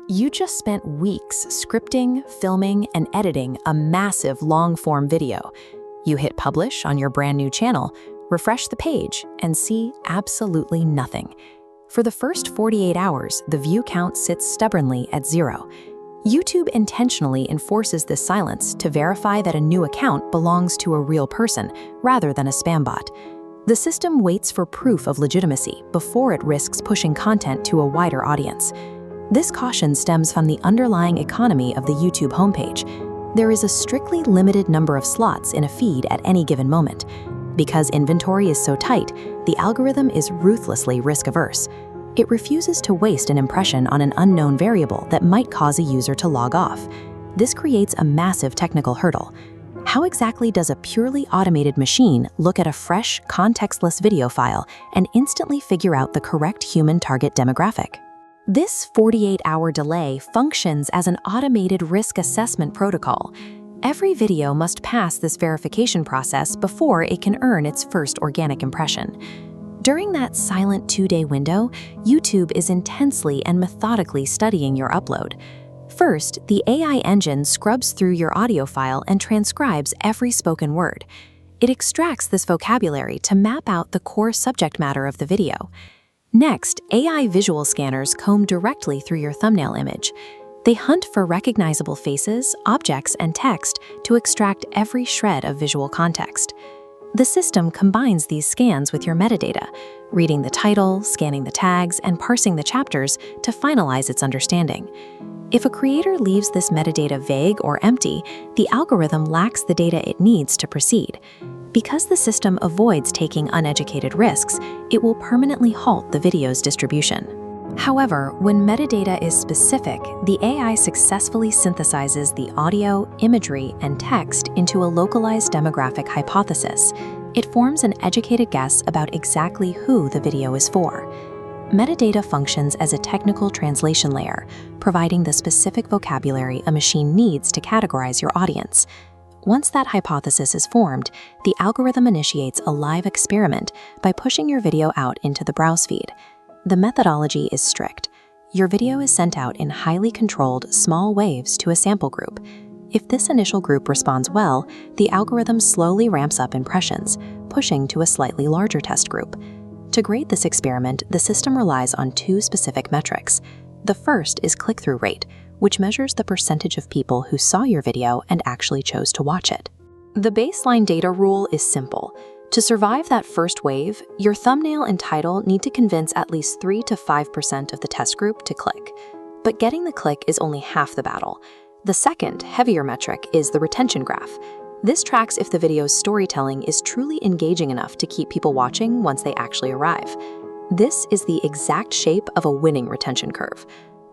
You just spent weeks scripting, filming, and editing a massive long-form video. You hit publish on your brand new channel, refresh the page, and see absolutely nothing. For the first 48 hours, the view count sits stubbornly at 0. YouTube intentionally enforces this silence to verify that a new account belongs to a real person rather than a spam bot. The system waits for proof of legitimacy before it risks pushing content to a wider audience. This caution stems from the underlying economy of the YouTube homepage. There is a strictly limited number of slots in a feed at any given moment. Because inventory is so tight, the algorithm is ruthlessly risk-averse. It refuses to waste an impression on an unknown variable that might cause a user to log off. This creates a massive technical hurdle. How exactly does a purely automated machine look at a fresh, contextless video file and instantly figure out the correct human target demographic? This 48-hour delay functions as an automated risk assessment protocol. Every video must pass this verification process before it can earn its first organic impression. During that silent 2-day window, YouTube is intensely and methodically studying your upload. First, the AI engine scrubs through your audio file and transcribes every spoken word. It extracts this vocabulary to map out the core subject matter of the video. Next, AI visual scanners comb directly through your thumbnail image. They hunt for recognizable faces, objects, and text to extract every shred of visual context. The system combines these scans with your metadata, reading the title, scanning the tags, and parsing the chapters to finalize its understanding. If a creator leaves this metadata vague or empty, the algorithm lacks the data it needs to proceed. Because the system avoids taking uneducated risks, it will permanently halt the video's distribution. However, when metadata is specific, the AI successfully synthesizes the audio, imagery, and text into a localized demographic hypothesis. It forms an educated guess about exactly who the video is for. Metadata functions as a technical translation layer, providing the specific vocabulary a machine needs to categorize your audience. Once that hypothesis is formed, the algorithm initiates a live experiment by pushing your video out into the browse feed. The methodology is strict. Your video is sent out in highly controlled, small waves to a sample group. If this initial group responds well, the algorithm slowly ramps up impressions, pushing to a slightly larger test group. To grade this experiment, the system relies on 2 specific metrics. The first is click-through rate, which measures the percentage of people who saw your video and actually chose to watch it. The baseline data rule is simple. To survive that first wave, your thumbnail and title need to convince at least 3 to 5% of the test group to click. But getting the click is only half the battle. The second, heavier metric is the retention graph. This tracks if the video's storytelling is truly engaging enough to keep people watching once they actually arrive. This is the exact shape of a winning retention curve.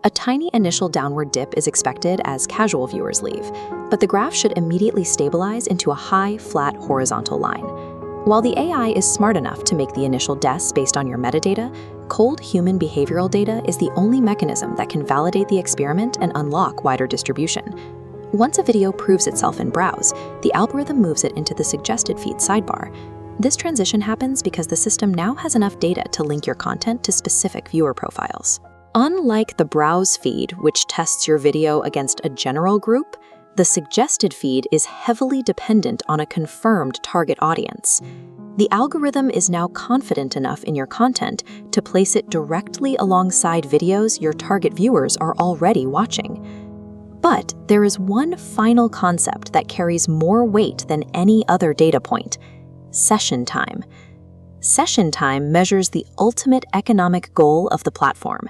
A tiny initial downward dip is expected as casual viewers leave, but the graph should immediately stabilize into a high, flat, horizontal line. While the AI is smart enough to make the initial guess based on your metadata, cold human behavioral data is the only mechanism that can validate the experiment and unlock wider distribution. Once a video proves itself in browse, the algorithm moves it into the suggested feed sidebar. This transition happens because the system now has enough data to link your content to specific viewer profiles. Unlike the browse feed, which tests your video against a general group, the suggested feed is heavily dependent on a confirmed target audience. The algorithm is now confident enough in your content to place it directly alongside videos your target viewers are already watching. But there is one final concept that carries more weight than any other data point: session time. Session time measures the ultimate economic goal of the platform.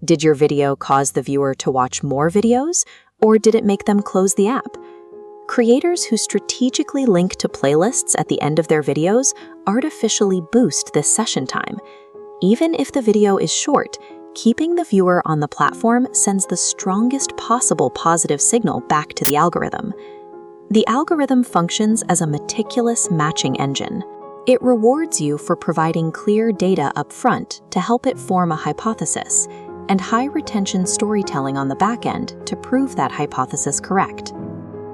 Did your video cause the viewer to watch more videos, or did it make them close the app? Creators who strategically link to playlists at the end of their videos artificially boost this session time. Even if the video is short, keeping the viewer on the platform sends the strongest possible positive signal back to the algorithm. The algorithm functions as a meticulous matching engine. It rewards you for providing clear data up front to help it form a hypothesis, and high-retention storytelling on the back end to prove that hypothesis correct.